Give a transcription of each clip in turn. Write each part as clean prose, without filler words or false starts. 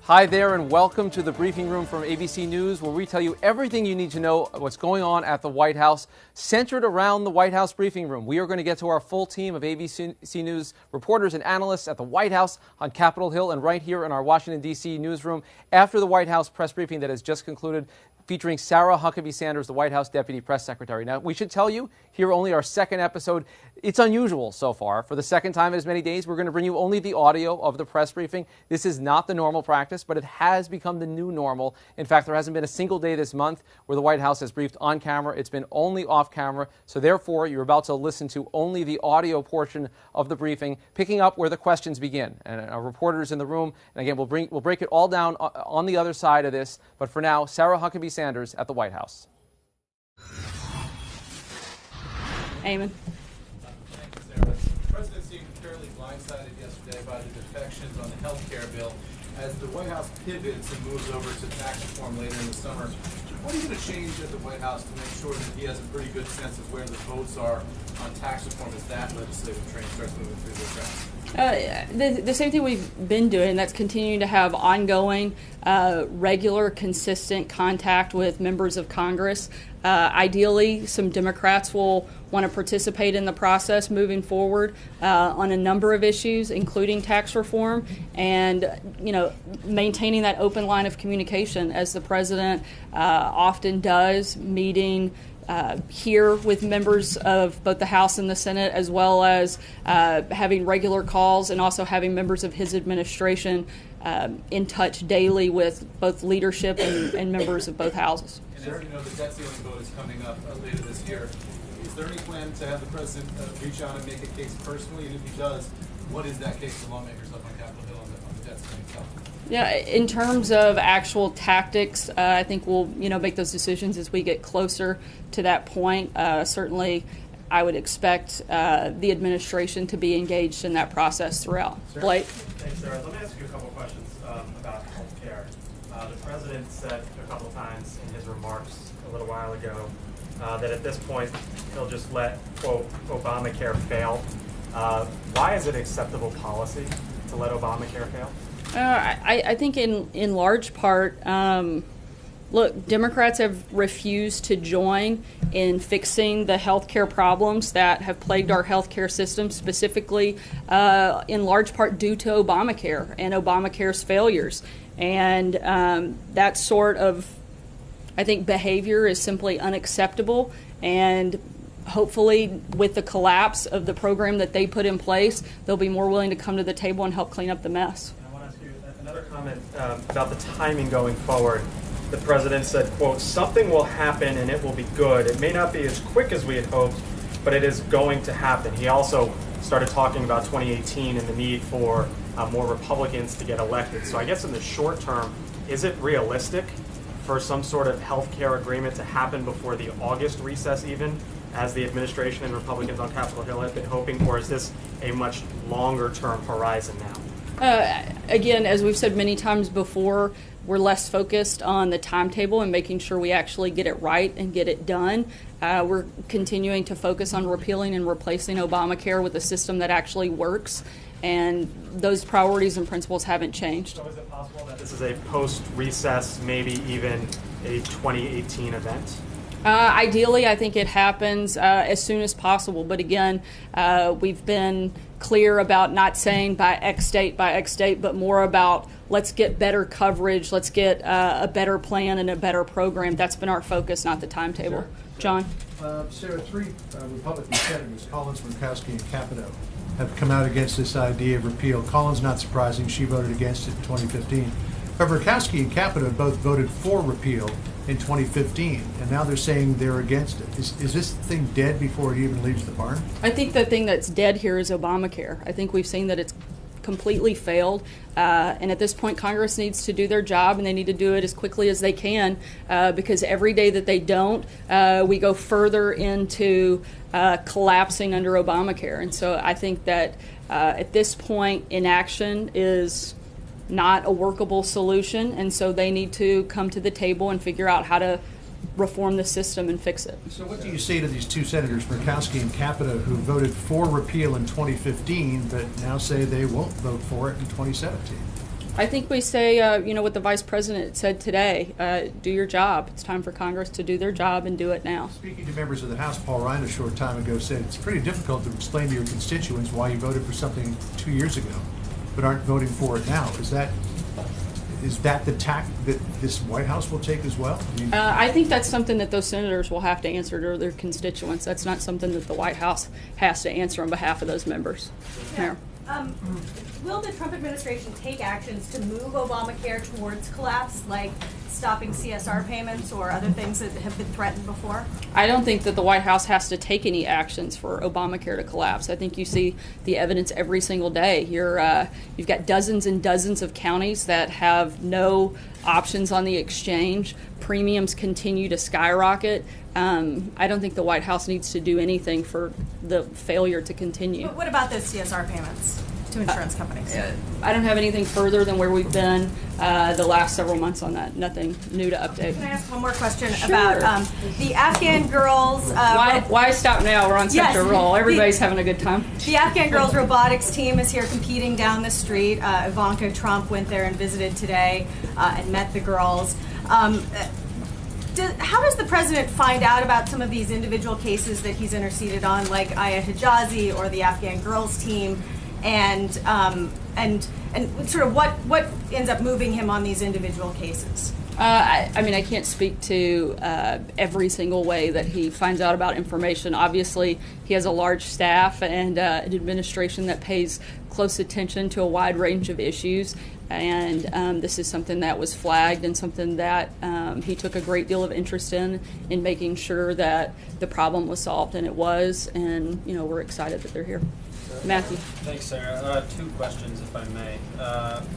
Hi there and welcome to the briefing room from ABC News, where we tell you everything you need to know what's going on at the White House, centered around the White House briefing room. We are going to get to our full team of ABC News reporters and analysts at the White House, on Capitol Hill, and right here in our Washington, D.C. newsroom after the White House press briefing that has just concluded, featuring Sarah Huckabee Sanders, the White House Deputy Press Secretary. Now, we should tell you, here only our second episode. It's unusual so far. For the second time in as many days, we're going to bring you only the audio of the press briefing. This is not the normal practice, but it has become the new normal. In fact, there hasn't been a single day this month where the White House has briefed on camera. It's been only off camera. So therefore, you're about to listen to only the audio portion of the briefing, picking up where the questions begin. And our reporters in the room, and again, we'll break it all down on the other side of this. But for now, Sarah Huckabee Sanders at the White House. Eamon. The president seemed fairly blindsided yesterday by the defections on the health care bill. As the White House pivots and moves over to tax reform later in the summer, what are you going to change at the White House to make sure that he has a pretty good sense of where the votes are on tax reform as that legislative train starts moving through the Senate? The same thing we've been doing, that's continuing to have ongoing, regular, consistent contact with members of Congress. Ideally, some Democrats will want to participate in the process moving forward on a number of issues, including tax reform, and maintaining that open line of communication, as the president often does, meeting here with members of both the House and the Senate, as well as having regular calls and also having members of his administration in touch daily with both leadership and members of both houses. And as you know, the debt ceiling vote is coming up later this year. Is there any plan to have the president reach out and make a case personally? And if he does, what is that case to lawmakers up on Capitol Hill on the debt ceiling itself? Yeah, in terms of actual tactics, I think we'll make those decisions as we get closer to that point. Certainly, I would expect the administration to be engaged in that process throughout. Sure. Blake? Thanks, Sarah. Let me ask you a couple questions about health care. The president said a couple times in his remarks a little while ago that at this point he'll just let, quote, Obamacare fail. Why is it acceptable policy to let Obamacare fail? I think in large part, look, Democrats have refused to join in fixing the healthcare problems that have plagued our healthcare system, specifically in large part due to Obamacare and Obamacare's failures. And that sort of, I think, behavior is simply unacceptable. And hopefully, with the collapse of the program that they put in place, they'll be more willing to come to the table and help clean up the mess. Another comment about the timing going forward. The president said, quote, something will happen and it will be good. It may not be as quick as we had hoped, but it is going to happen. He also started talking about 2018 and the need for more Republicans to get elected. So I guess in the short term, is it realistic for some sort of health care agreement to happen before the August recess even, as the administration and Republicans on Capitol Hill have been hoping, or is this a much longer term horizon now? Again, as we've said many times before, we're less focused on the timetable and making sure we actually get it right and get it done. We're continuing to focus on repealing and replacing Obamacare with a system that actually works, and those priorities and principles haven't changed. So is it possible that this is a post-recess, maybe even a 2018 event? Ideally, I think it happens as soon as possible. But again, we've been clear about not saying by X date, but more about let's get better coverage, let's get a better plan and a better program. That's been our focus, not the timetable. Sure. John? Sarah, three Republican senators, Collins, Murkowski, and Capito, have come out against this idea of repeal. Collins, not surprising, she voted against it in 2015. But Murkowski and Capito both voted for repeal in 2015, and now they're saying they're against it. Is this thing dead before it even leaves the barn? I think the thing that's dead here is Obamacare. I think we've seen that it's completely failed, and at this point Congress needs to do their job, and they need to do it as quickly as they can, because every day that they don't, we go further into collapsing under Obamacare. And so I think that at this point inaction is not a workable solution, and so they need to come to the table and figure out how to reform the system and fix it. So what do you say to these two senators, Murkowski and Capito, who voted for repeal in 2015 but now say they won't vote for it in 2017? I think we say, what the vice president said today, do your job. It's time for Congress to do their job and do it now. Speaking to members of the House, Paul Ryan a short time ago said it's pretty difficult to explain to your constituents why you voted for something 2 years ago but aren't voting for it now. Is that the tack that this White House will take as well? I think that's something that those senators will have to answer to their constituents. That's not something that the White House has to answer on behalf of those members. Yeah. Will the Trump administration take actions to move Obamacare towards collapse, like stopping CSR payments or other things that have been threatened before? I don't think that the White House has to take any actions for Obamacare to collapse. I think you see the evidence every single day. You've got dozens and dozens of counties that have no options on the exchange. Premiums continue to skyrocket. I don't think the White House needs to do anything for the failure to continue. But what about those CSR payments to insurance companies? I don't have anything further than where we've been the last several months on that. Nothing new to update. Can I ask one more question about the Afghan girls? Why stop now? We're on such a roll. Everybody's having a good time. The Afghan girls robotics team is here competing down the street. Ivanka Trump went there and visited today and met the girls. How does the president find out about some of these individual cases that he's interceded on, like Aya Hijazi or the Afghan girls team, and sort of what ends up moving him on these individual cases? I can't speak to every single way that he finds out about information. Obviously, he has a large staff and an administration that pays close attention to a wide range of issues. And this is something that was flagged and something that he took a great deal of interest in making sure that the problem was solved, and it was. And, we're excited that they're here. Matthew. Thanks, Sarah. Two questions, if I may.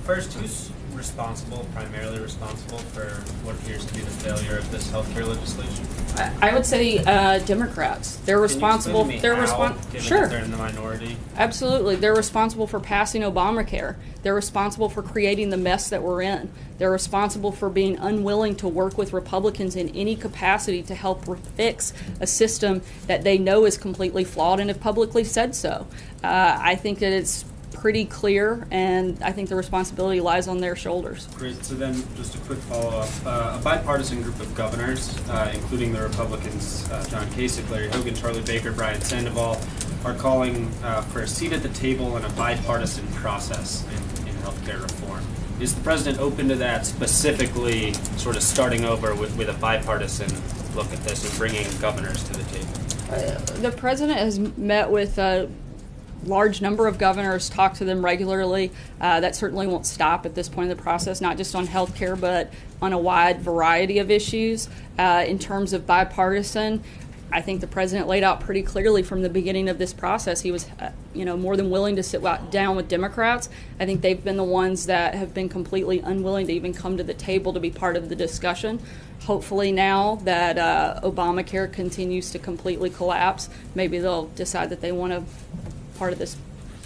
First, who's primarily responsible for what appears to be the failure of this healthcare legislation? I would say Democrats. They're responsible. They're responsible. Sure. They're in the minority. Absolutely. They're responsible for passing Obamacare. They're responsible for creating the mess that we're in. They're responsible for being unwilling to work with Republicans in any capacity to help fix a system that they know is completely flawed and have publicly said so. I think that it's pretty clear, and I think the responsibility lies on their shoulders. Great. So then, just a quick follow-up. A bipartisan group of governors, including the Republicans John Kasich, Larry Hogan, Charlie Baker, Brian Sandoval, are calling for a seat at the table in a bipartisan process in healthcare reform. Is the president open to that, specifically sort of starting over with a bipartisan look at this and bringing governors to the table? The president has met with large number of governors, talk to them regularly. That certainly won't stop at this point in the process, not just on health care, but on a wide variety of issues. In terms of bipartisan, I think the president laid out pretty clearly from the beginning of this process. He was, more than willing to sit down with Democrats. I think they've been the ones that have been completely unwilling to even come to the table to be part of the discussion. Hopefully now that Obamacare continues to completely collapse, maybe they'll decide that they want to part of this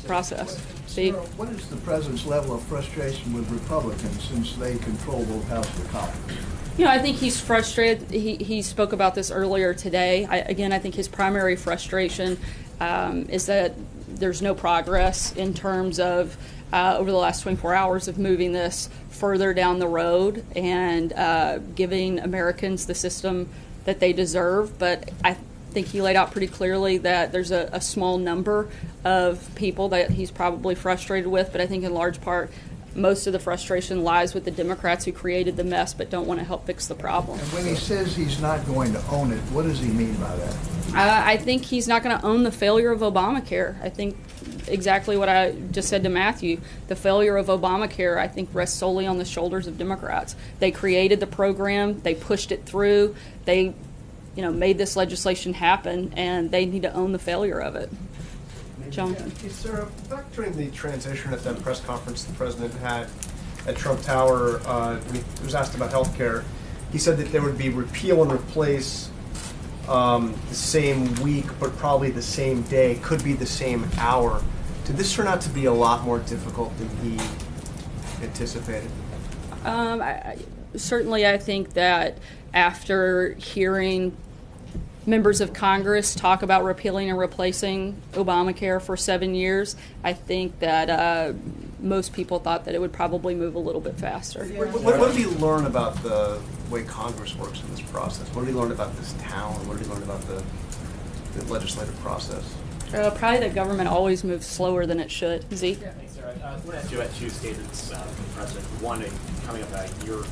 process. Steve? What is the president's level of frustration with Republicans since they control both houses of Congress? I think he's frustrated. He spoke about this earlier today. I think his primary frustration is that there's no progress in terms of over the last 24 hours of moving this further down the road and giving Americans the system that they deserve. But I think he laid out pretty clearly that there's a small number of people that he's probably frustrated with, but I think in large part most of the frustration lies with the Democrats who created the mess but don't want to help fix the problem. And when he says he's not going to own it, what does he mean by that? I think he's not going to own the failure of Obamacare. I think exactly what I just said to Matthew. The failure of Obamacare, I think, rests solely on the shoulders of Democrats. They created the program. They pushed it through. They made this legislation happen, and they need to own the failure of it. John? Yeah, Sarah, back during the transition at that press conference the president had at Trump Tower, when he was asked about health care, he said that there would be repeal and replace the same week, but probably the same day, could be the same hour. Did this turn out to be a lot more difficult than he anticipated? Certainly, I think that after hearing members of Congress talk about repealing and replacing Obamacare for 7 years, I think that most people thought that it would probably move a little bit faster. What did he learn about the way Congress works in this process? What did he learn about this town? What did he learn about the legislative process? Probably that government always moves slower than it should. Zeke? Yeah, thanks, Sarah. I want to ask you about two statements from the president. One coming up a year ago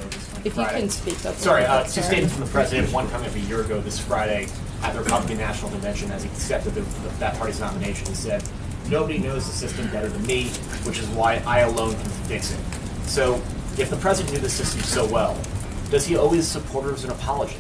this If you Friday. can speak up. Sorry, two statements from the president. One coming up a year ago this Friday at the Republican National Convention as he accepted that party's nomination. He said, "Nobody knows the system better than me, which is why I alone can fix it." So, if the president knew the system so well, does he owe his supporters an apology?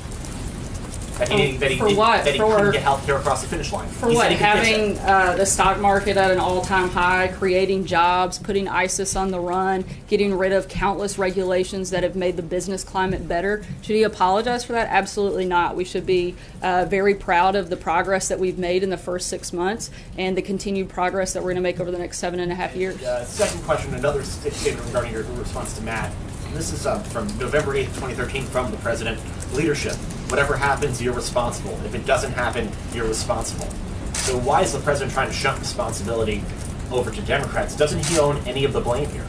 That he couldn't get health care across the finish line. For what? Having the stock market at an all-time high, creating jobs, putting ISIS on the run, getting rid of countless regulations that have made the business climate better. Should he apologize for that? Absolutely not. We should be very proud of the progress that we've made in the first 6 months and the continued progress that we're going to make over the next 7.5 years. Second question, another statement regarding your response to Matt. This is from November 8th, 2013, from the president. Leadership. Whatever happens, you're responsible. If it doesn't happen, you're responsible. So why is the president trying to shunt responsibility over to Democrats? Doesn't he own any of the blame here?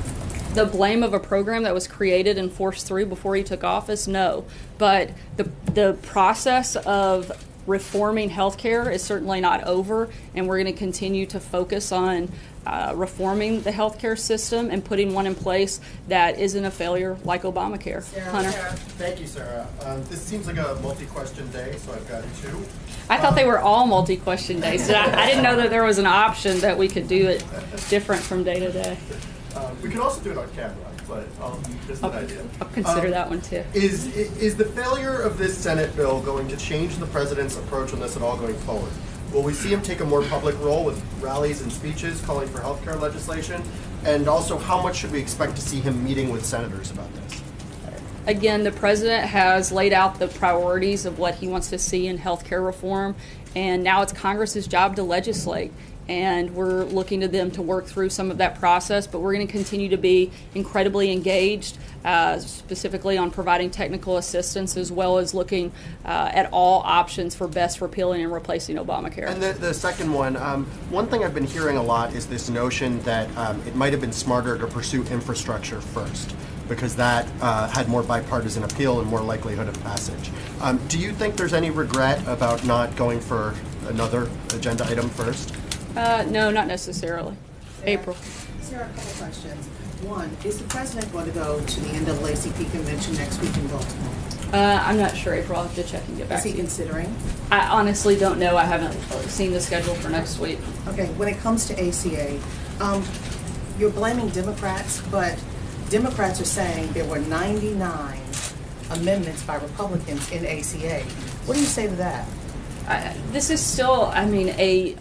The blame of a program that was created and forced through before he took office? No. But the process of reforming healthcare is certainly not over, and we're going to continue to focus on reforming the healthcare system and putting one in place that isn't a failure like Obamacare. Hunter? Thank you, Sarah. This seems like a multi-question day, so I've got two. I thought they were all multi-question days. I didn't know that there was an option that we could do it different from day to day. We could also do it on camera, but just an idea. I'll consider that one too. Is the failure of this Senate bill going to change the president's approach on this at all going forward? Will we see him take a more public role with rallies and speeches calling for healthcare legislation? And also, how much should we expect to see him meeting with senators about this? Again, the president has laid out the priorities of what he wants to see in healthcare reform, and now it's Congress's job to legislate. And we're looking to them to work through some of that process, but we're going to continue to be incredibly engaged, specifically on providing technical assistance, as well as looking at all options for best repealing and replacing Obamacare. And the second one, one thing I've been hearing a lot is this notion that it might have been smarter to pursue infrastructure first, because that had more bipartisan appeal and more likelihood of passage. Do you think there's any regret about not going for another agenda item first? No, not necessarily. April. Sarah, a couple questions. One, is the president going to go to the NAACP convention next week in Baltimore? I'm not sure, April. I'll have to check and get back Is he to you. considering? I honestly don't know. I haven't seen the schedule for next week. Okay, when it comes to ACA, you're blaming Democrats, but Democrats are saying there were 99 amendments by Republicans in ACA. What do you say to that? This is still, a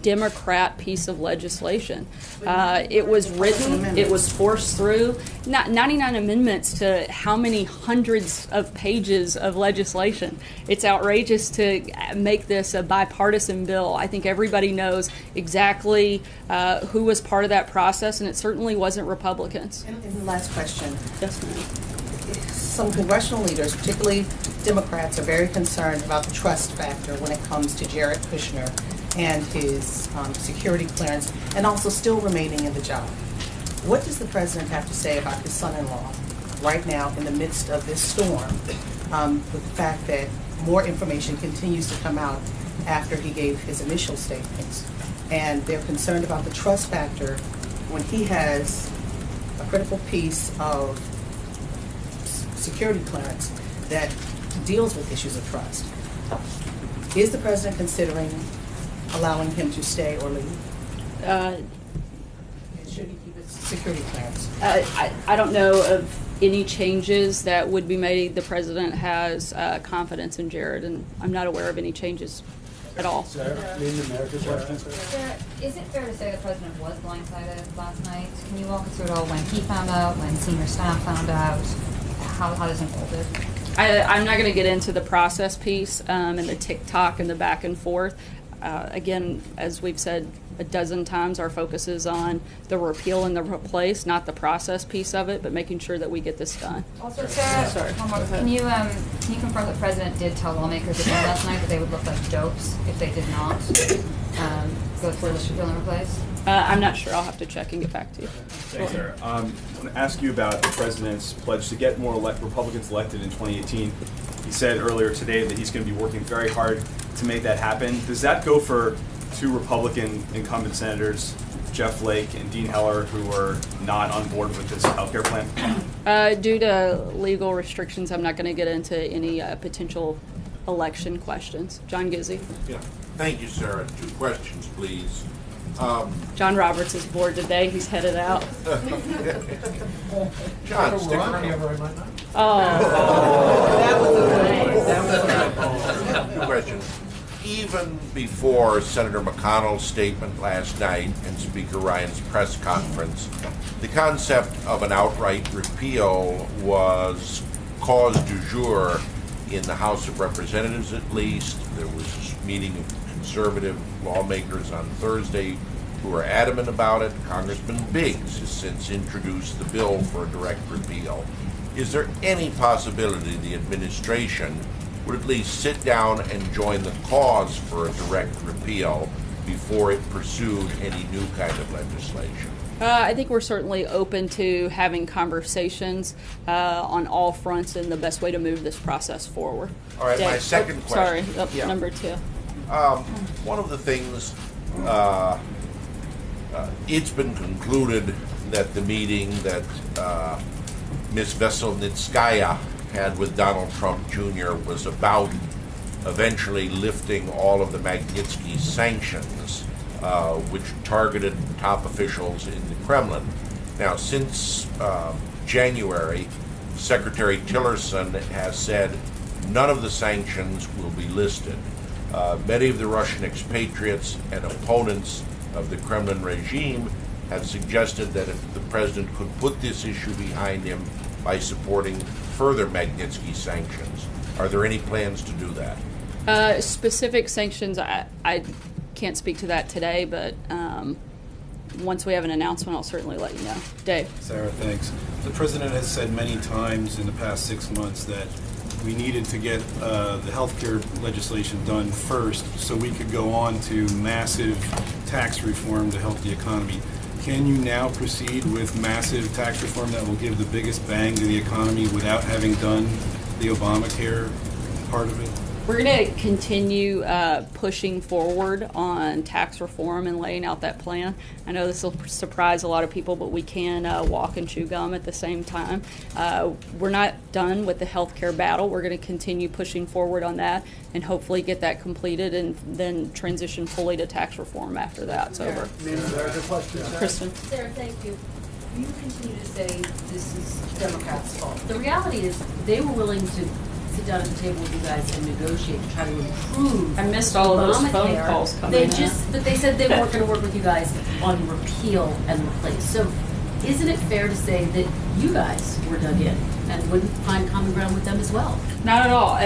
Democrat piece of legislation. It was written, it was forced through. 99 amendments to how many hundreds of pages of legislation? It's outrageous to make this a bipartisan bill. I think everybody knows exactly who was part of that process, and it certainly wasn't Republicans. And the last question. Yes, ma'am. Some congressional leaders, particularly Democrats, are very concerned about the trust factor when it comes to Jared Kushner and his security clearance, and also still remaining in the job. What does the president have to say about his son-in-law right now in the midst of this storm, with the fact that more information continues to come out after he gave his initial statements, and they're concerned about the trust factor when he has a critical piece of security clearance that deals with issues of trust? Is the president considering allowing him to stay or leave? Should he keep his security clearance? I don't know of any changes that would be made. The president has confidence in Jared, and I'm not aware of any changes at all. Sarah, is it fair to say the president was blindsided last night? Can you walk us through it all, when he found out, when senior staff found out? How this unfolded? I'm not going to get into the process piece and the tick-tock and the back and forth. Again, as we've said a dozen times, our focus is on the repeal and the replace, not the process piece of it, but making sure that we get this done. Also, Sarah, can you confirm that the president did tell lawmakers again last night that they would look like dopes if they did not go through this repeal and replace? I'm not sure. I'll have to check and get back to you. Thanks, Sarah. I want to ask you about the president's pledge to get more Republicans elected in 2018. He said earlier today that he's going to be working very hard to make that happen. Does that go for two Republican incumbent senators, Jeff Flake and Dean Heller, who are not on board with this healthcare plan? Due to legal restrictions, I'm not going to get into any potential election questions. John Gizzi. Yeah. Thank you, Sarah. 2 questions, please. John Roberts is bored today. He's headed out. John, stick around. Two questions. Even before Senator McConnell's statement last night and Speaker Ryan's press conference, the concept of an outright repeal was cause du jour in the House of Representatives, at least. There was a meeting of conservative lawmakers on Thursday who are adamant about it. Congressman Biggs has since introduced the bill for a direct repeal. Is there any possibility the administration would at least sit down and join the cause for a direct repeal before it pursued any new kind of legislation? I think we're certainly open to having conversations on all fronts and the best way to move this process forward. All right, my second question. Sorry, number 2. One of the things, it's been concluded that the meeting that Ms. Veselnitskaya had with Donald Trump Jr. was about eventually lifting all of the Magnitsky sanctions, which targeted top officials in the Kremlin. Now, since January, Secretary Tillerson has said none of the sanctions will be listed. Many of the Russian expatriates and opponents of the Kremlin regime have suggested that if the president could put this issue behind him by supporting further Magnitsky sanctions. Are there any plans to do that? Specific sanctions, I can't speak to that today, but once we have an announcement, I'll certainly let you know. Dave. Sarah, thanks. The president has said many times in the past 6 months that we needed to get the healthcare legislation done first so we could go on to massive tax reform to help the economy. Can you now proceed with massive tax reform that will give the biggest bang to the economy without having done the Obamacare part of it? We're going to continue pushing forward on tax reform and laying out that plan. I know this will surprise a lot of people, but we can walk and chew gum at the same time. We're not done with the healthcare battle. We're going to continue pushing forward on that and hopefully get that completed and then transition fully to tax reform after that's over. Kristen. Sarah, thank you. You continue to say this is Democrats' fault. The reality is they were willing to sit down at the table with you guys and negotiate to try to improve. I missed all of those phone Obamacare. calls coming in. But they said they weren't going to work with you guys on repeal and replace. So isn't it fair to say that you guys were dug in and wouldn't find common ground with them as well? Not at all.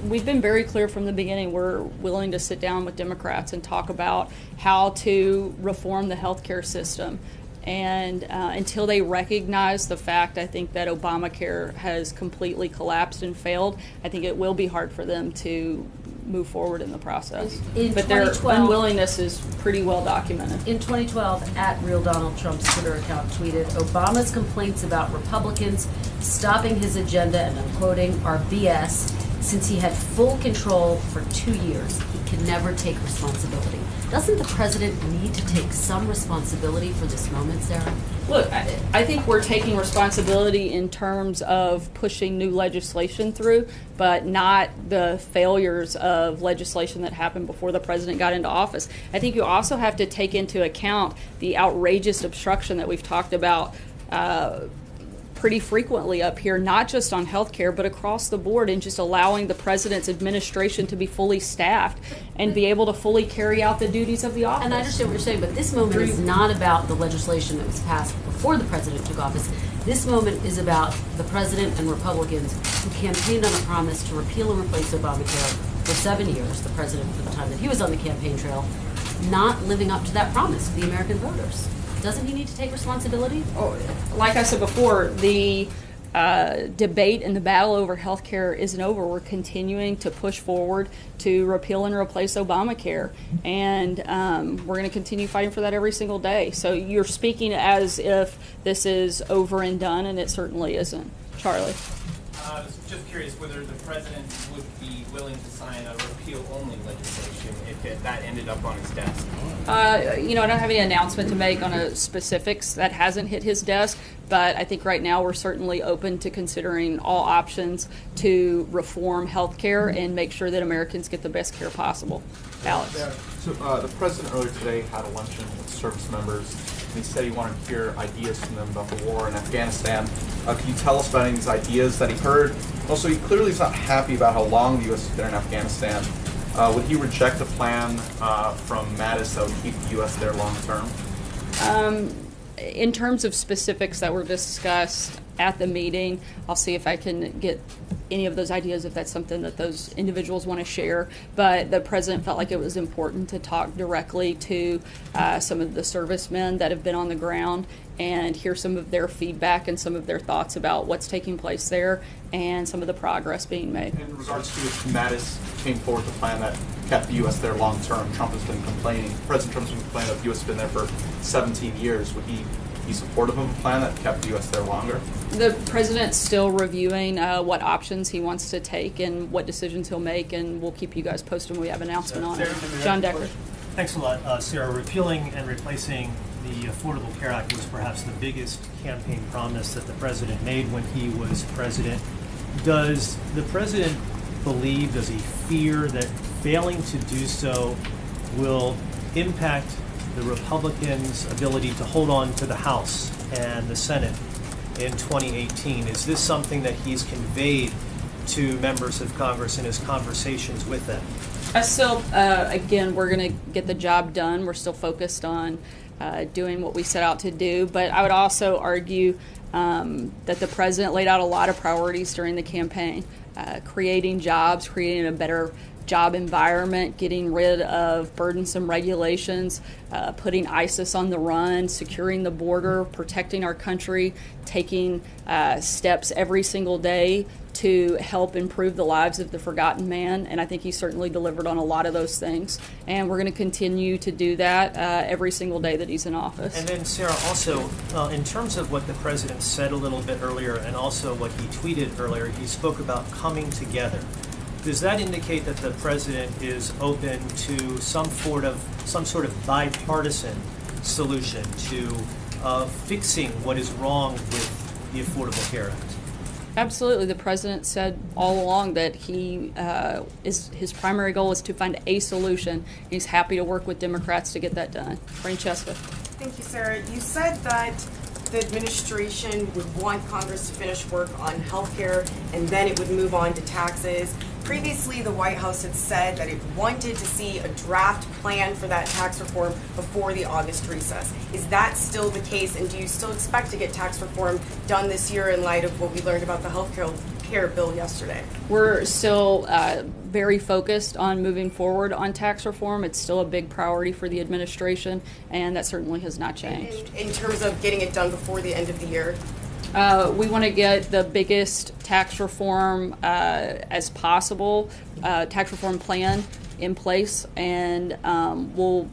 We've been very clear from the beginning. We're willing to sit down with Democrats and talk about how to reform the healthcare system. And until they recognize the fact, I think, that Obamacare has completely collapsed and failed, I think it will be hard for them to move forward in the process. But their unwillingness is pretty well documented. In 2012, at Real Donald Trump's Twitter account tweeted, Obama's complaints about Republicans stopping his agenda, and I'm quoting, are BS. Since he had full control for 2 years, he can never take responsibility. Doesn't the president need to take some responsibility for this moment, Sarah? Look, I think we're taking responsibility in terms of pushing new legislation through, but not the failures of legislation that happened before the president got into office. I think you also have to take into account the outrageous obstruction that we've talked about pretty frequently up here, not just on health care, but across the board, and just allowing the president's administration to be fully staffed and be able to fully carry out the duties of the office. And I understand what you're saying, but this moment is not about the legislation that was passed before the president took office. This moment is about the president and Republicans who campaigned on a promise to repeal and replace Obamacare for 7 years, the president for the time that he was on the campaign trail, not living up to that promise to the American voters. Doesn't he need to take responsibility? Like I said before, the debate and the battle over health care isn't over. We're continuing to push forward to repeal and replace Obamacare, and we're going to continue fighting for that every single day. So you're speaking as if this is over and done, and it certainly isn't. Charlie. I was just curious whether the president would be willing to sign a repeal-only legislation if that ended up on his desk. I don't have any announcement to make on specifics. That hasn't hit his desk, but I think right now we're certainly open to considering all options to reform health care and make sure that Americans get the best care possible. Alex. So the president earlier today had a luncheon with service members, and he said he wanted to hear ideas from them about the war in Afghanistan. Can you tell us about any of these ideas that he heard? Also, he clearly is not happy about how long the U.S. has been in Afghanistan. Would he reject a plan from Mattis that would keep the U.S. there long term? In terms of specifics that were discussed at the meeting, I'll see if I can get any of those ideas if that's something that those individuals want to share. But the president felt like it was important to talk directly to some of the servicemen that have been on the ground and hear some of their feedback and some of their thoughts about what's taking place there and some of the progress being made. In regards to if Mattis came forward with a plan that kept the U.S. there long term, Trump has been complaining, President Trump's been complaining that the U.S. has been there for 17 years. Would he be supportive of a plan that kept the U.S. there longer? The president's still reviewing what options he wants to take and what decisions he'll make, and we'll keep you guys posted when we have an announcement on it. John Decker. Thanks a lot, Sarah. Repealing and replacing the Affordable Care Act was perhaps the biggest campaign promise that the president made when he was president. Does the president believe, does he fear that failing to do so will impact the Republicans' ability to hold on to the House and the Senate in 2018? Is this something that he's conveyed to members of Congress in his conversations with them? Again, we're going to get the job done. We're still focused on doing what we set out to do. But I would also argue that the president laid out a lot of priorities during the campaign, creating jobs, creating a better job environment, getting rid of burdensome regulations, putting ISIS on the run, securing the border, protecting our country, taking steps every single day to help improve the lives of the forgotten man. And I think he certainly delivered on a lot of those things. And we're going to continue to do that every single day that he's in office. And then, Sarah, also, in terms of what the president said a little bit earlier and also what he tweeted earlier, he spoke about coming together. Does that indicate that the president is open to some sort of bipartisan solution to fixing what is wrong with the Affordable Care Act? Absolutely. The president said all along that his primary goal is to find a solution. He's happy to work with Democrats to get that done. Francesca. Thank you, Sarah. You said that the administration would want Congress to finish work on health care and then it would move on to taxes. Previously, the White House had said that it wanted to see a draft plan for that tax reform before the August recess. Is that still the case, and do you still expect to get tax reform done this year in light of what we learned about the health care bill yesterday? We're still very focused on moving forward on tax reform. It's still a big priority for the administration, and that certainly has not changed. In terms of getting it done before the end of the year? We want to get the biggest tax reform as possible, tax reform plan in place, and we'll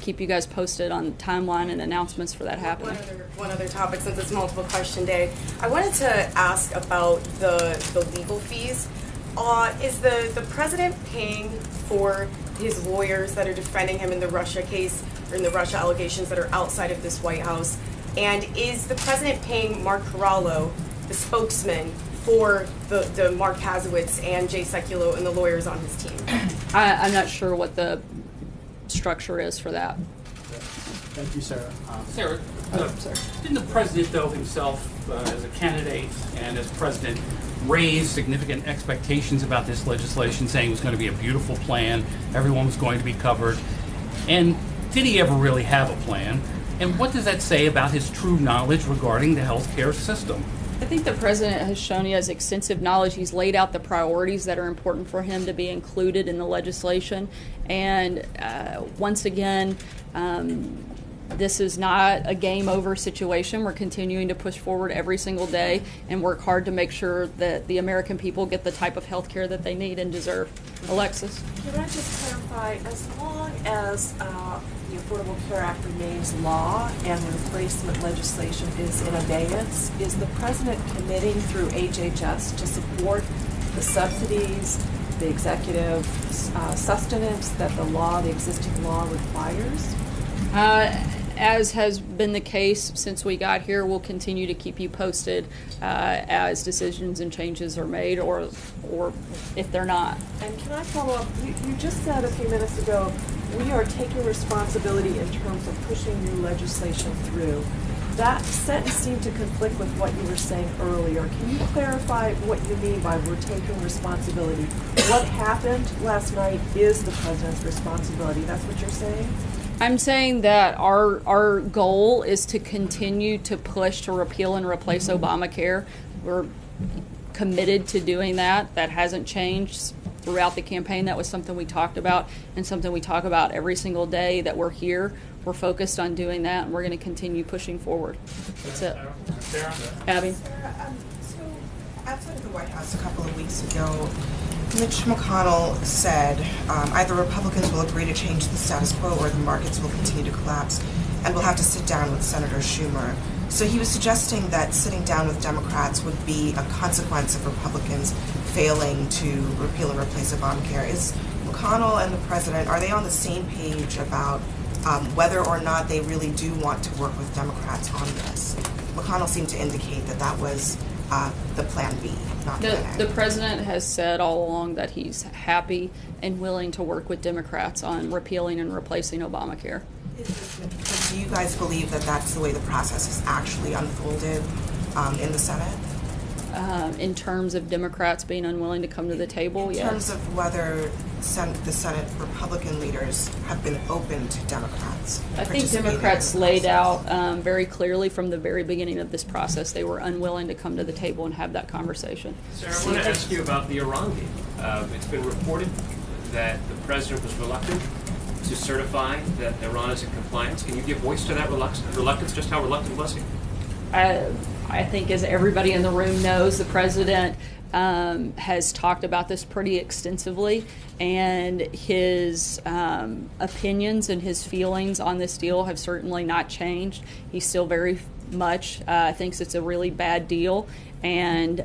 keep you guys posted on timeline and announcements for that happening. One other topic, since it's multiple question day, I wanted to ask about the legal fees. Is the president paying for his lawyers that are defending him in the Russia case or in the Russia allegations that are outside of this White House? And is the president paying Mark Corallo, the spokesman, for the Mark Hazowitz and Jay Sekulow and the lawyers on his team? I'm not sure what the structure is for that. Thank you, Sarah. Sarah, sorry. Didn't the president, though, himself, as a candidate and as president, raise significant expectations about this legislation, saying it was going to be a beautiful plan, everyone was going to be covered? And did he ever really have a plan? And what does that say about his true knowledge regarding the healthcare system? I think the president has shown he has extensive knowledge. He's laid out the priorities that are important for him to be included in the legislation. And once again, This is not a game over situation. We're continuing to push forward every single day and work hard to make sure that the American people get the type of health care that they need and deserve. Alexis? Can I just clarify, as long as the Affordable Care Act remains law and the replacement legislation is in abeyance, is the President committing through HHS to support the subsidies, the executive sustenance that the existing law requires? As has been the case since we got here, we'll continue to keep you posted as decisions and changes are made, or if they're not. And can I follow up? You just said a few minutes ago, we are taking responsibility in terms of pushing new legislation through. That sentence seemed to conflict with what you were saying earlier. Can you clarify what you mean by we're taking responsibility? What happened last night is the President's responsibility. That's what you're saying? I'm saying that our goal is to continue to push to repeal and replace Obamacare. We're committed to doing that. That hasn't changed throughout the campaign. That was something we talked about and something we talk about every single day that we're here. We're focused on doing that, and we're going to continue pushing forward. That's it. Abby? Sarah, so outside of the White House a couple of weeks ago, Mitch McConnell said either Republicans will agree to change the status quo or the markets will continue to collapse, and we'll have to sit down with Senator Schumer. So he was suggesting that sitting down with Democrats would be a consequence of Republicans failing to repeal and replace Obamacare. Is McConnell and the President, are they on the same page about whether or not they really do want to work with Democrats on this? McConnell seemed to indicate that that was the plan B, not plan A. The President has said all along that he's happy and willing to work with Democrats on repealing and replacing Obamacare. Do you guys believe that that's the way the process has actually unfolded in the Senate? In terms of Democrats being unwilling to come to the table, yes. In terms of whether the Senate Republican leaders have been open to Democrats? I think Democrats laid out very clearly from the very beginning of this process they were unwilling to come to the table and have that conversation. Sarah, I want to ask you about the Iran deal. It's been reported that the President was reluctant to certify that Iran is in compliance. Can you give voice to that reluctance? Just how reluctant was he? I think, as everybody in the room knows, the President has talked about this pretty extensively, and his opinions and his feelings on this deal have certainly not changed. He still very much thinks it's a really bad deal, and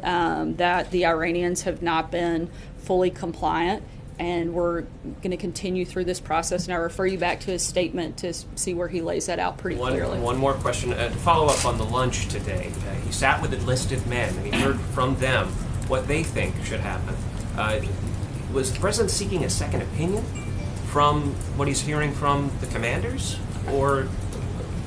that the Iranians have not been fully compliant. And we're going to continue through this process. And I refer you back to his statement to see where he lays that out pretty clearly. One more question to follow up on the lunch today. He sat with enlisted men and he heard from them what they think should happen. Was the President seeking a second opinion from what he's hearing from the commanders? Or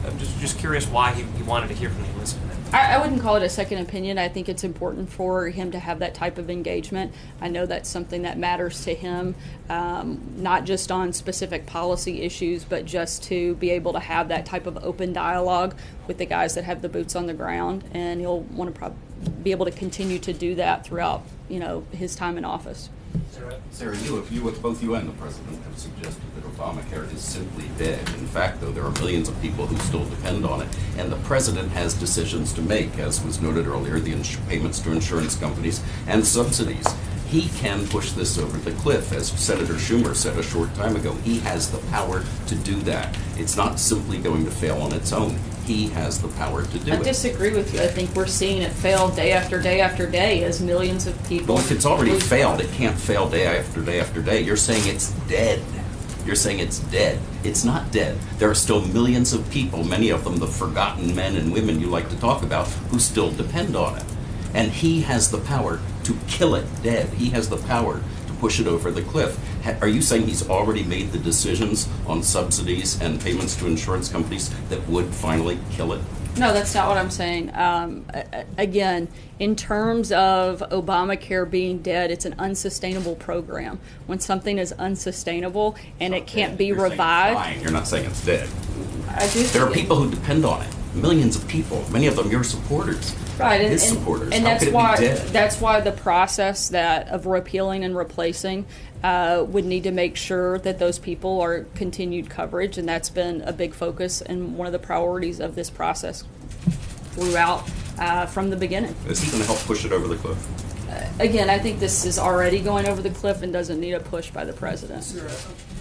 I'm just curious why he wanted to hear from the enlisted men. I wouldn't call it a second opinion. I think it's important for him to have that type of engagement. I know that's something that matters to him, not just on specific policy issues, but just to be able to have that type of open dialogue with the guys that have the boots on the ground. And he'll want to be able to continue to do that throughout, his time in office. Sarah, both you and the President have suggested that Obamacare is simply dead. In fact, though, there are millions of people who still depend on it, and the President has decisions to make, as was noted earlier, the payments to insurance companies and subsidies. He can push this over the cliff, as Senator Schumer said a short time ago. He has the power to do that. It's not simply going to fail on its own. He has the power to do it. I disagree with you. I think we're seeing it fail day after day after day as millions of people... Well, if it's already failed, it can't fail day after day after day. You're saying it's dead. You're saying it's dead. It's not dead. There are still millions of people, many of them the forgotten men and women you like to talk about, who still depend on it. And he has the power to kill it dead. He has the power to push it over the cliff. Are you saying he's already made the decisions on subsidies and payments to insurance companies that would finally kill it? No, that's not what I'm saying. Again, in terms of Obamacare being dead, it's an unsustainable program. When something is unsustainable and it can't be revived... You're not saying it's dead. I do. There are people who depend on it. Millions of people, many of them your supporters, Right, his supporters. and How that's could it be why dead? that's why the process that of repealing and replacing would need to make sure that those people are continued coverage, and that's been a big focus and one of the priorities of this process throughout from the beginning. Is he going to help push it over the cliff? Again, I think this is already going over the cliff and doesn't need a push by the president. Sarah,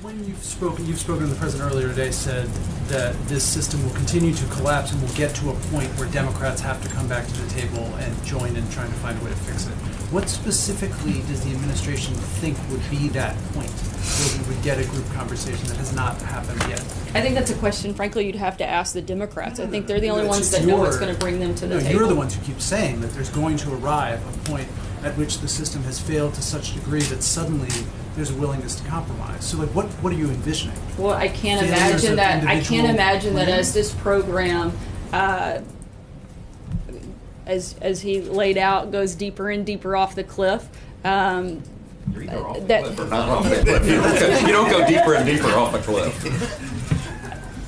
when you've spoken to the president earlier today, said that this system will continue to collapse and will get to a point where Democrats have to come back to the table and join in trying to find a way to fix it. What specifically does the administration think would be that point where we would get a group conversation that has not happened yet? I think that's a question, frankly, you'd have to ask the Democrats. I think they're the only ones that know what's going to bring them to the table. You're the ones who keep saying that there's going to arrive a point at which the system has failed to such a degree that suddenly there's a willingness to compromise. So, like, what are you envisioning? Well, I can't Failures imagine of that. I can't individual imagine that plans? as this program, as he laid out, goes deeper and deeper off the cliff. You're either off the cliff or not off the cliff. You don't go deeper and deeper off a cliff.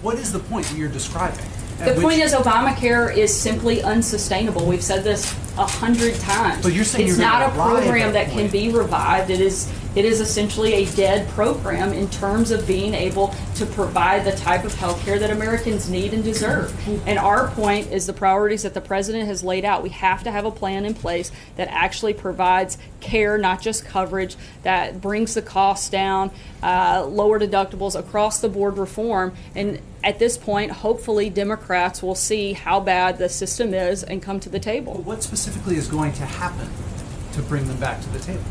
What is the point that you're describing? The point is Obamacare is simply unsustainable. We've said this 100 times. But you're saying it's you're not a gonna arrive program at that a can point. be revived. It is essentially a dead program in terms of being able to provide the type of health care that Americans need and deserve. And our point is the priorities that the president has laid out. We have to have a plan in place that actually provides care, not just coverage, that brings the costs down, lower deductibles, across the board reform. And at this point, hopefully Democrats will see how bad the system is and come to the table. But what specifically is going to happen to bring them back to the table?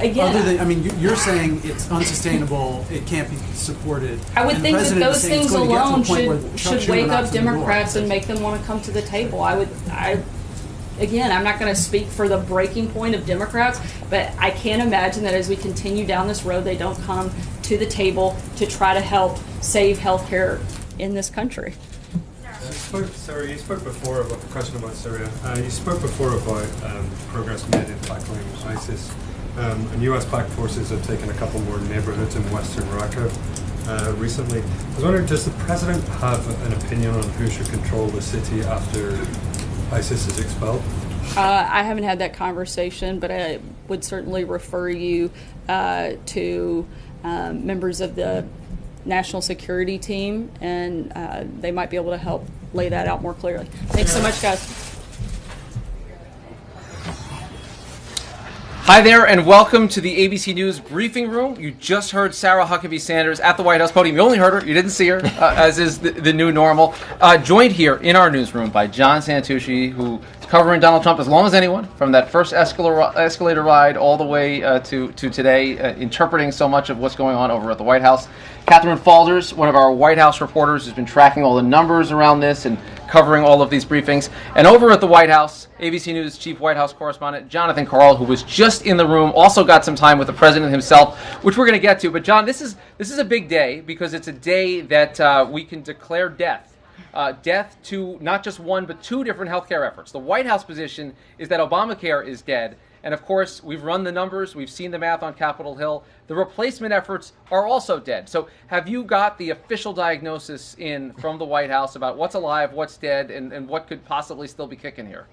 Again, Other than, you're saying it's unsustainable, it can't be supported. I would and the think that president is those saying it's things going to get to a alone point where Chuck should wake Schumer up knocks on the door. Democrats and make them want to come to the table. Again, I'm not going to speak for the breaking point of Democrats, but I can't imagine that as we continue down this road, they don't come to the table to try to help save health care in this country. You spoke before about the question about Syria. You spoke before about progress made in tackling ISIS. And US backed forces have taken a couple more neighborhoods in western Raqqa recently. I was wondering, does the president have an opinion on who should control the city after ISIS is expelled? I haven't had that conversation, but I would certainly refer you to members of the national security team, and they might be able to help lay that out more clearly. Thanks so much, guys. Hi there, and welcome to the ABC News briefing room. You just heard Sarah Huckabee Sanders at the White House podium. You only heard her, you didn't see her, as is the new normal. Joined here in our newsroom by John Santucci, who is covering Donald Trump as long as anyone, from that first escalator ride all the way to today, interpreting so much of what's going on over at the White House. Catherine Falders, one of our White House reporters, has been tracking all the numbers around this and covering all of these briefings. And over at the White House, ABC News Chief White House Correspondent Jonathan Karl, who was just in the room, also got some time with the president himself, which we're going to get to. But John, this is a big day because it's a day that we can declare death. Death to not just one, but two different healthcare efforts. The White House position is that Obamacare is dead. And of course, we've run the numbers. We've seen the math on Capitol Hill. The replacement efforts are also dead. So have you got the official diagnosis in from the White House about what's alive, what's dead, and what could possibly still be kicking here?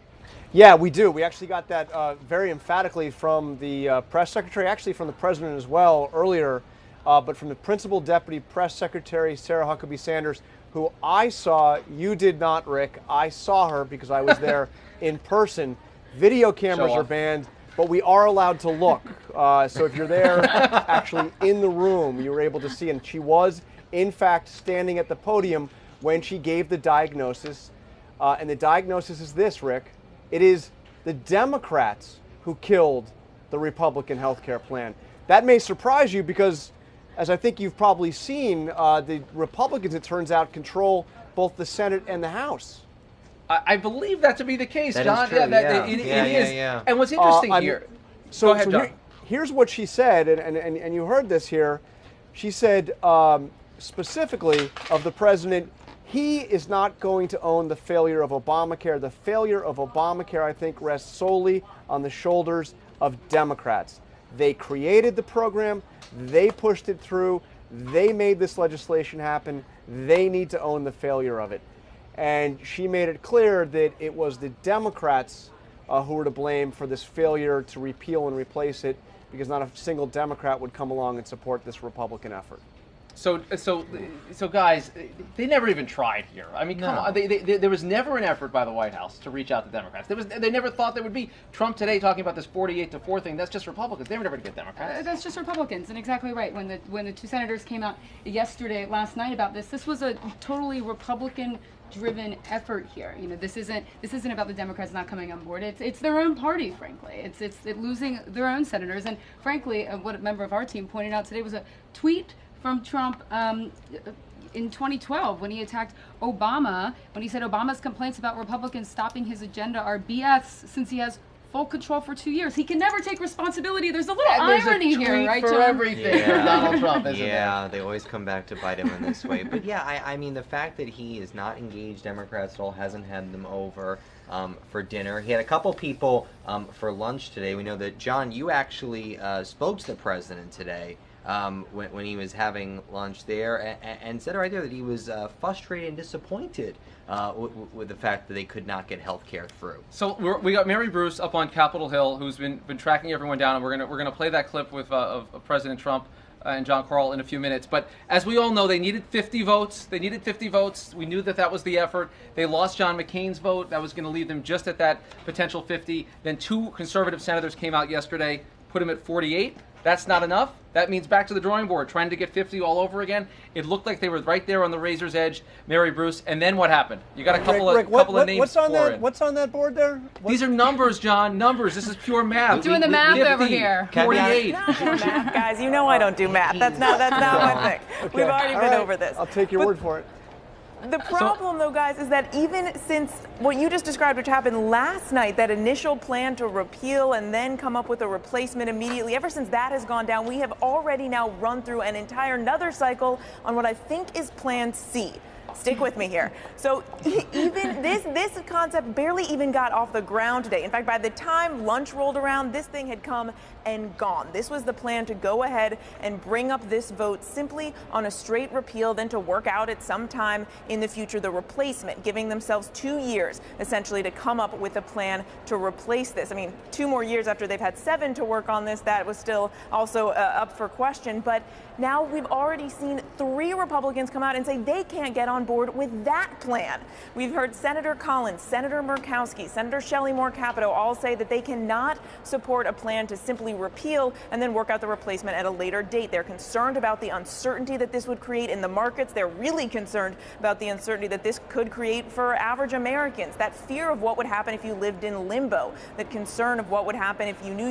Yeah, we do. We actually got that very emphatically from the press secretary, actually from the president as well earlier, but from the principal deputy press secretary, Sarah Huckabee Sanders, who I saw. You did not, Rick. I saw her because I was there in person. Video cameras are banned, but we are allowed to look. So if you're there actually in the room, you were able to see, and she was, in fact, standing at the podium when she gave the diagnosis. And the diagnosis is this, Rick. It is the Democrats who killed the Republican health care plan. That may surprise you because, as I think you've probably seen, the Republicans, it turns out, control both the Senate and the House. I believe that to be the case, That John. is true, It is. And what's interesting here... Go ahead, John. Here's what she said, and you heard this here. She said specifically of the president, he is not going to own the failure of Obamacare. The failure of Obamacare, I think, rests solely on the shoulders of Democrats. They created the program. They pushed it through. They made this legislation happen. They need to own the failure of it. and she made it clear that it was the Democrats who were to blame for this failure to repeal and replace it, because not a single Democrat would come along and support this Republican effort. So guys, they never even tried here. I mean, come on. There was never an effort by the White House to reach out to Democrats. They never thought there would be. Trump today talking about this 48-4 thing. That's just Republicans. They were never going to get Democrats. That's just Republicans, and exactly right. When the two senators came out last night about this was a totally Republican-driven effort here. You know, this isn't about the Democrats not coming on board. It's their own party, frankly. It's losing their own senators, and frankly, what a member of our team pointed out today was a tweet from Trump in 2012 when he attacked Obama, when he said Obama's complaints about Republicans stopping his agenda are BS since he has full control for 2 years. He can never take responsibility. There's a little irony here, right, for John? everything for Donald Trump, isn't Yeah, they always come back to bite him in this way. But yeah, I mean, the fact that he is not engaged Democrats at all, hasn't had them over for dinner. He had a couple people for lunch today. We know that, John, you actually spoke to the president today when he was having lunch there, and said right there that he was frustrated and disappointed with the fact that they could not get health care through. So we got Mary Bruce up on Capitol Hill, who's been tracking everyone down, and we're gonna play that clip with of President Trump and John Karl in a few minutes. But as we all know, they needed 50 votes. We knew that was the effort. They lost John McCain's vote. That was going to leave them just at that potential 50. Then two conservative senators came out yesterday, put him at 48. That's not enough. That means back to the drawing board, trying to get 50 all over again. It looked like they were right there on the razor's edge, Mary Bruce. And then what happened? You got a couple of names what's on pour that? in. What's on that board there? These are numbers, John. Numbers. This is pure math. I'm doing the math over here. 48. Math, guys, you know I don't do math. That's not my thing. Okay. We've already All been right. over this. I'll take your word for it. The problem, though, guys, is that even since what you just described, which happened last night, that initial plan to repeal and then come up with a replacement immediately, ever since that has gone down, we have already now run through an entire another cycle on what I think is Plan C. Stick with me here. So even this concept barely even got off the ground today. In fact, by the time lunch rolled around, this thing had come and gone. This was the plan to go ahead and bring up this vote simply on a straight repeal, then to work out at some time in the future the replacement, giving themselves 2 years essentially to come up with a plan to replace this. I mean, 2 more years after they've had 7 to work on this, that was still also up for question. But now we've already seen 3 Republicans come out and say they can't get on board with that plan. We've heard Senator Collins, Senator Murkowski, Senator Shelley Moore Capito all say that they cannot support a plan to simply repeal and then work out the replacement at a later date. They're concerned about the uncertainty that this would create in the markets. They're really concerned about the uncertainty that this could create for average Americans. That fear of what would happen if you lived in limbo, that concern of what would happen if you knew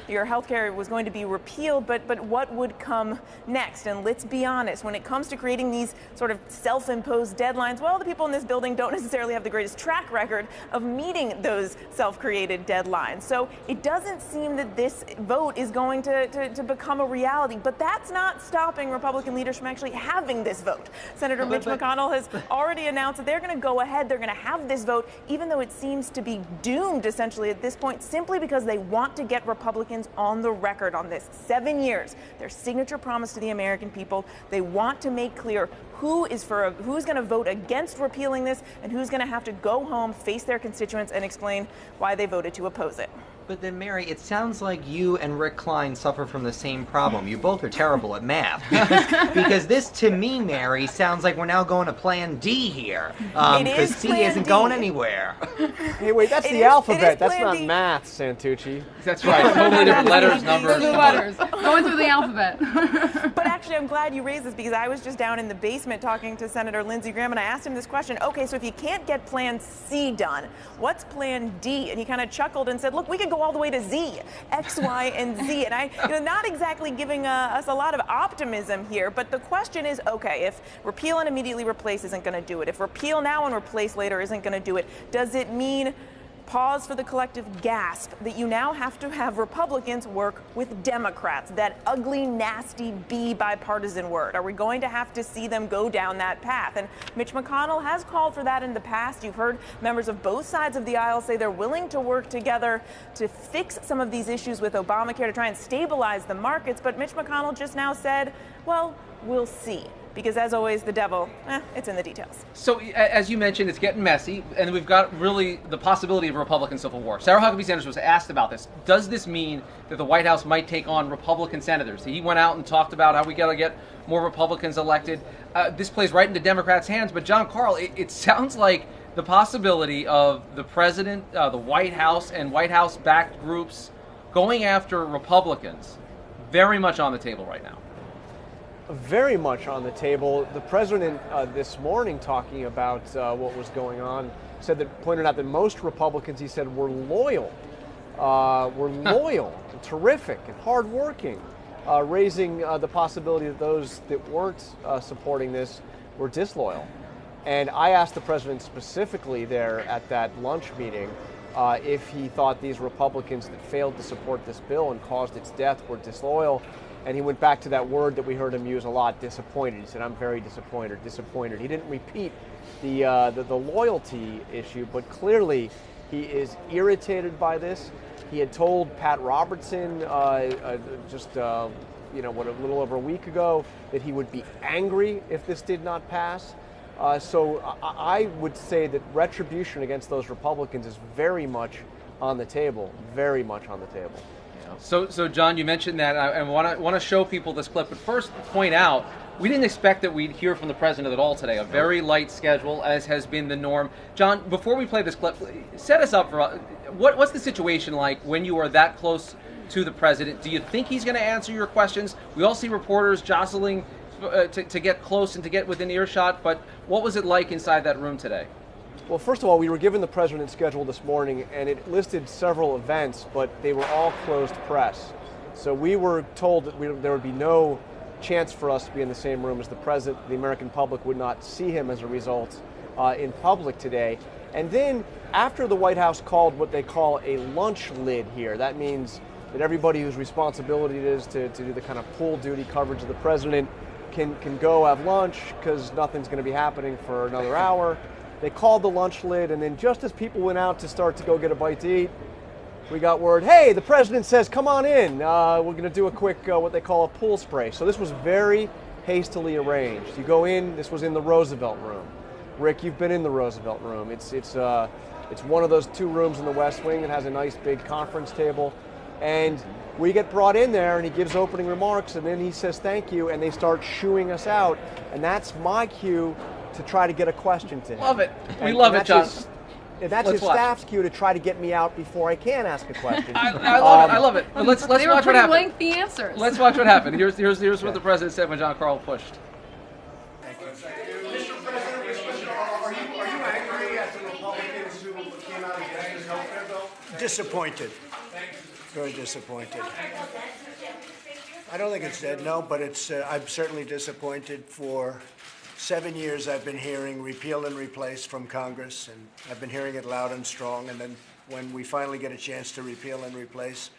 your health care was going to be repealed, but what would come next? And let's be honest, when it comes to creating these sort of self-imposed deadlines, well, the people in this building don't necessarily have the greatest track record of meeting those self-created deadlines. So it doesn't seem that this vote is going to become a reality, but that's not stopping Republican leaders from actually having this vote. Senator Mitch McConnell has already announced that they're going to go ahead, they're going to have this vote, even though it seems to be doomed essentially at this point, simply because they want to get Republicans on the record on this. 7 years, their signature promise to the American people. They want to make clear who's going to vote against repealing this and who's going to have to go home, face their constituents, and explain why they voted to oppose it. But then, Mary, it sounds like you and Rick Klein suffer from the same problem. You both are terrible at math. Because this, to me, Mary, sounds like we're now going to Plan D here. Because C isn't going anywhere. Hey, wait, that's the alphabet. That's not math, Santucci. That's right. Totally different letters, numbers. Those are letters. Going through the alphabet. But actually, I'm glad you raised this because I was just down in the basement talking to Senator Lindsey Graham, and I asked him this question. Okay, so if you can't get Plan C done, what's Plan D? And he kind of chuckled and said, look, we could go all the way to Z, X, Y, and Z. And not exactly giving us a lot of optimism here, but the question is, okay, if repeal and immediately replace isn't going to do it, if repeal now and replace later isn't going to do it, does it mean pause for the collective gasp that you now have to have Republicans work with Democrats, that ugly, nasty B bipartisan word? Are we going to have to see them go down that path? And Mitch McConnell has called for that in the past. You've heard members of both sides of the aisle say they're willing to work together to fix some of these issues with Obamacare to try and stabilize the markets. But Mitch McConnell just now said, well, we'll see. because as always, the devil, it's in the details. So, as you mentioned, it's getting messy, and we've got really the possibility of a Republican civil war. Sarah Huckabee Sanders was asked about this. Does this mean that the White House might take on Republican senators? He went out and talked about how we got to get more Republicans elected. This plays right into Democrats' hands, but John Carl, it sounds like the possibility of the president, the White House, and White House-backed groups going after Republicans very much on the table right now. Very much on the table. The president this morning, talking about what was going on, pointed out that most Republicans, he said, were loyal, and terrific, and hardworking, raising the possibility that those that weren't supporting this were disloyal. And I asked the president specifically there at that lunch meeting if he thought these Republicans that failed to support this bill and caused its death were disloyal. And he went back to that word that we heard him use a lot, disappointed. He said, I'm very disappointed. He didn't repeat the loyalty issue, but clearly he is irritated by this. He had told Pat Robertson a little over a week ago that he would be angry if this did not pass. So I would say that retribution against those Republicans is very much on the table, very much on the table. So John, you mentioned that, and I want to show people this clip, but first point out, we didn't expect that we'd hear from the president at all today. A very light schedule, as has been the norm. John, before we play this clip, set us up for what's the situation like when you are that close to the president? Do you think he's going to answer your questions? We all see reporters jostling to get close and to get within earshot, but what was it like inside that room today? Well, first of all, we were given the president's schedule this morning, and it listed several events, but they were all closed press. So we were told that there would be no chance for us to be in the same room as the president. The American public would not see him as a result in public today. And then after the White House called what they call a lunch lid here, that means that everybody whose responsibility it is to do the kind of pool duty coverage of the president can go have lunch because nothing's going to be happening for another hour. They called the lunch lid, and then just as people went out to start to go get a bite to eat, we got word, hey, the president says, come on in. We're going to do a quick, what they call a pool spray. So this was very hastily arranged. You go in, this was in the Roosevelt room. Rick, you've been in the Roosevelt room. It's one of those two rooms in the West Wing that has a nice big conference table. And we get brought in there, and he gives opening remarks, and then he says thank you, and they start shooing us out. And that's my cue to try to get a question to him. Love it. We love it, John. That's his staff's cue to try to get me out before I can ask a question. I love it. I love it. Let's watch what happened. Lengthy answers. Let's watch what happened. Here's what the president said when John Carl pushed. Thank you. Mr. President, are you angry at the Republicans who came out against this health care bill? Disappointed. Very disappointed. I don't think it's dead, no, but I'm certainly disappointed. For 7 years I've been hearing repeal and replace from Congress, and I've been hearing it loud and strong, and then when we finally get a chance to repeal and replace,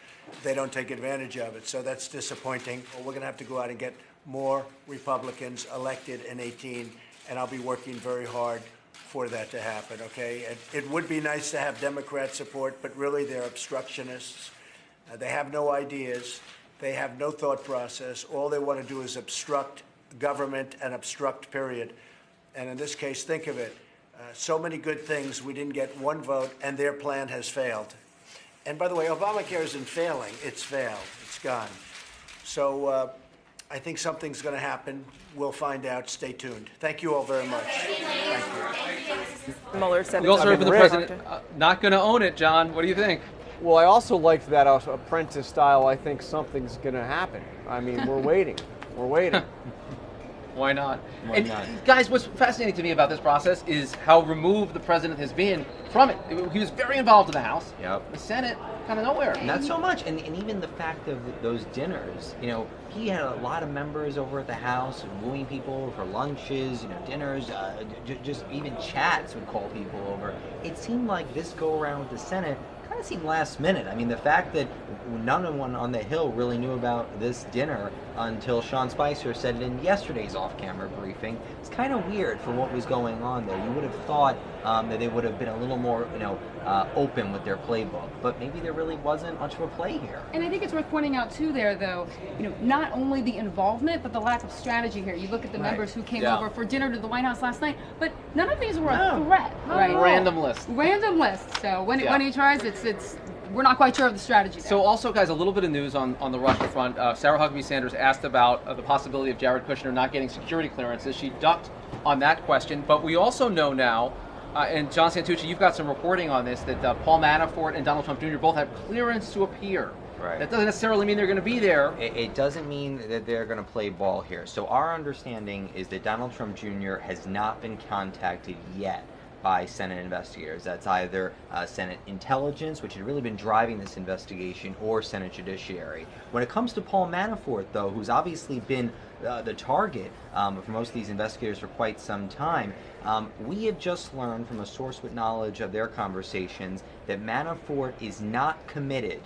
they don't take advantage of it. So that's disappointing. We're going to have to go out and get more Republicans elected in 2018, and I'll be working very hard for that to happen, okay? It would be nice to have Democrat support, but really they're obstructionists. They have no ideas. They have no thought process. All they want to do is obstruct government and obstruct, period. And in this case, think of it. So many good things, we didn't get one vote, and their plan has failed. And by the way, Obamacare isn't failing. It's failed. It's gone. So I think something's going to happen. We'll find out. Stay tuned. Thank you all very much. Thank you. Mueller said We also heard from the president, not going to own it, John. What do you think? Well, I also liked that apprentice style. I think something's going to happen. I mean, we're waiting. We're waiting. Why not? Guys, what's fascinating to me about this process is how removed the president has been from it. He was very involved in the House. Yep. The Senate, kind of nowhere. Not so much. And even the fact of those dinners, he had a lot of members over at the House wooing people for lunches, dinners, just even chats would call people over. It seemed like this go around with the Senate kind of seemed last minute. I mean, the fact that none one on the Hill really knew about this dinner until Sean Spicer said it in yesterday's off-camera briefing, it's kind of weird for what was going on there. You would have thought that they would have been a little more, open with their playbook. But maybe there really wasn't much of a play here. And I think it's worth pointing out too there, though, not only the involvement, but the lack of strategy here. You look at the members who came over for dinner to the White House last night, but none of these were a threat, right? Random list. Random list. So when he tries, it's we're not quite sure of the strategy there. So also, guys, a little bit of news on the Russia front. Sarah Huckabee Sanders asked about the possibility of Jared Kushner not getting security clearances. She ducked on that question, but we also know now, and John Santucci, you've got some reporting on this, that Paul Manafort and Donald Trump Jr. both have clearance to appear. Right. That doesn't necessarily mean they're going to be there. It doesn't mean that they're going to play ball here. So our understanding is that Donald Trump Jr. has not been contacted yet by Senate investigators. That's either Senate Intelligence, which had really been driving this investigation, or Senate Judiciary. When it comes to Paul Manafort, though, who's obviously been the target for most of these investigators for quite some time, we have just learned from a source with knowledge of their conversations that Manafort is not committed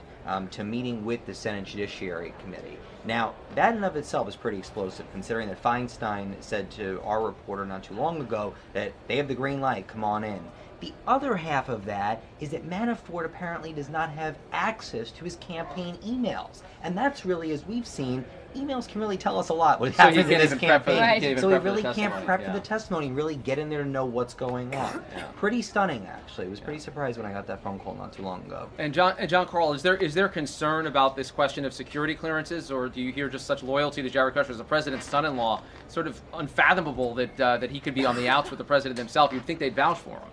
to meeting with the Senate Judiciary Committee. Now, that in and of itself is pretty explosive, considering that Feinstein said to our reporter not too long ago that they have the green light, come on in. The other half of that is that Manafort apparently does not have access to his campaign emails. And that's really, as we've seen, emails can really tell us a lot what happens in his campaign. So we really can't prep for the testimony, really get in there to know what's going on. Pretty stunning, actually. I was pretty surprised when I got that phone call not too long ago. And John Carl, is there concern about this question of security clearances, or do you hear just such loyalty to Jared Kushner as the president's son-in-law? Sort of unfathomable that he could be on the outs with the president himself. You'd think they'd vouch for him.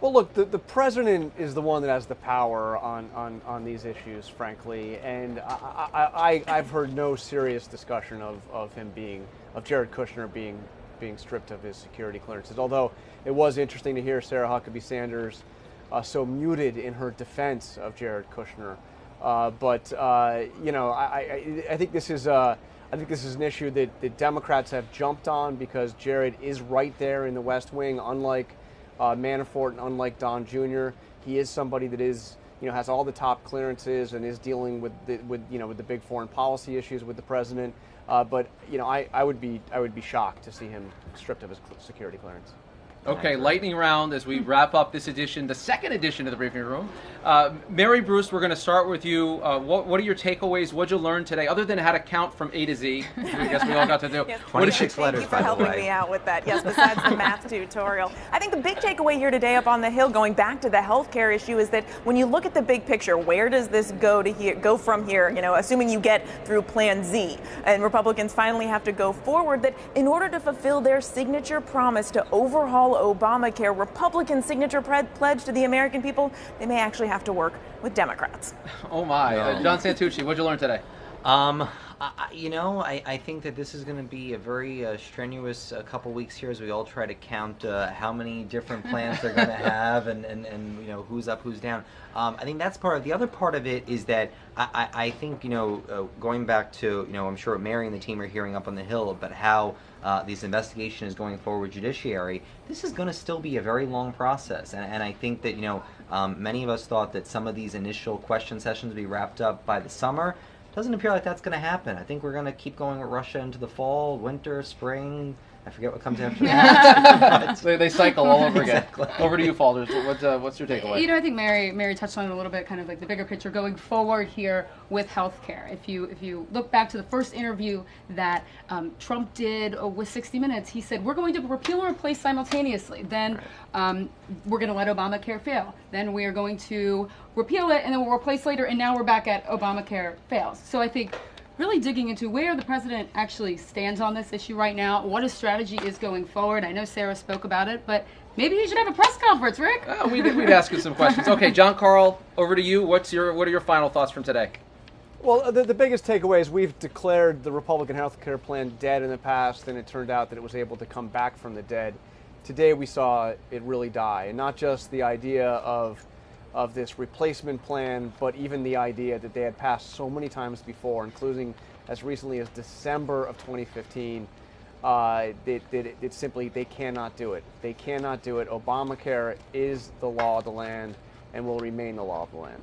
Well, look, the president is the one that has the power on these issues, frankly, and I've heard no serious discussion of Jared Kushner being stripped of his security clearances. Although it was interesting to hear Sarah Huckabee Sanders so muted in her defense of Jared Kushner. But I think this is an issue that Democrats have jumped on because Jared is right there in the West Wing, unlike Manafort and unlike Don Jr. He is somebody that is, has all the top clearances and is dealing with the big foreign policy issues with the president. But I would be shocked to see him stripped of his security clearance. Okay, lightning round as we wrap up this edition, the second edition of the briefing room. Mary Bruce, we're going to start with you. What are your takeaways? What'd you learn today, other than how to count from A to Z? I guess we all got to do. Yes, 26 letters, by the way. Thank you for helping me out with that. Yes, besides the math tutorial. I think the big takeaway here today up on the Hill, going back to the healthcare issue, is that when you look at the big picture, where does this go from here? Assuming you get through Plan Z, and Republicans finally have to go forward, that in order to fulfill their signature promise to overhaul Obamacare, Republican signature pledge to the American people, they may actually have to work with Democrats. Oh my. John Santucci, what'd you learn today? I think that this is going to be a very strenuous couple weeks here as we all try to count how many different plans they're going to have and who's up, who's down. I think that's part of the other part of it is that I think, going back to, I'm sure Mary and the team are hearing up on the Hill about how this investigation is going forward with judiciary. This is going to still be a very long process. And I think that, many of us thought that some of these initial question sessions would be wrapped up by the summer. Doesn't appear like that's going to happen. I think we're going to keep going with Russia into the fall, winter, spring. I forget what comes after that. They cycle all over again. Exactly. Over to you, Falders. What's your takeaway? I think Mary touched on it a little bit, kind of like the bigger picture going forward here with healthcare. If you look back to the first interview that Trump did with 60 Minutes, he said, we're going to repeal and replace simultaneously. Then we're going to let Obamacare fail. Then we are going to repeal it, and then we'll replace later, and now we're back at Obamacare fails. So I think really digging into where the president actually stands on this issue right now, what his strategy is going forward. I know Sarah spoke about it, but maybe he should have a press conference, Rick. We'd ask you some questions. Okay, John Carl, over to you. What are your final thoughts from today? Well, the biggest takeaway is we've declared the Republican health care plan dead in the past, and it turned out that it was able to come back from the dead. Today we saw it really die, and not just the idea of this replacement plan, but even the idea that they had passed so many times before, including as recently as December of 2015, it simply, they cannot do it. They cannot do it. Obamacare is the law of the land and will remain the law of the land.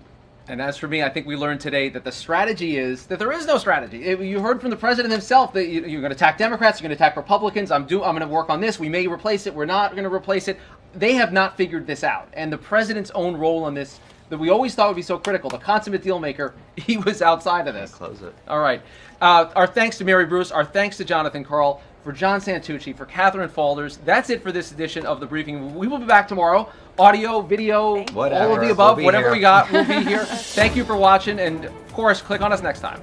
And as for me, I think we learned today that the strategy is that there is no strategy. You heard from the president himself that you're going to attack Democrats, you're going to attack Republicans. I'm going to work on this. We may replace it. We're not going to replace it. they have not figured this out. And the president's own role in this, that we always thought would be so critical, the consummate deal maker, he was outside of this. Close it. All right. Our thanks to Mary Bruce. Our thanks to Jonathan Karl. For John Santucci, for Catherine Falders. That's it for this edition of The Briefing. We will be back tomorrow. Audio, video, Whatever. all of the above, We'll be whatever here. we got, we'll be here. Thank you for watching, and of course, click on us next time.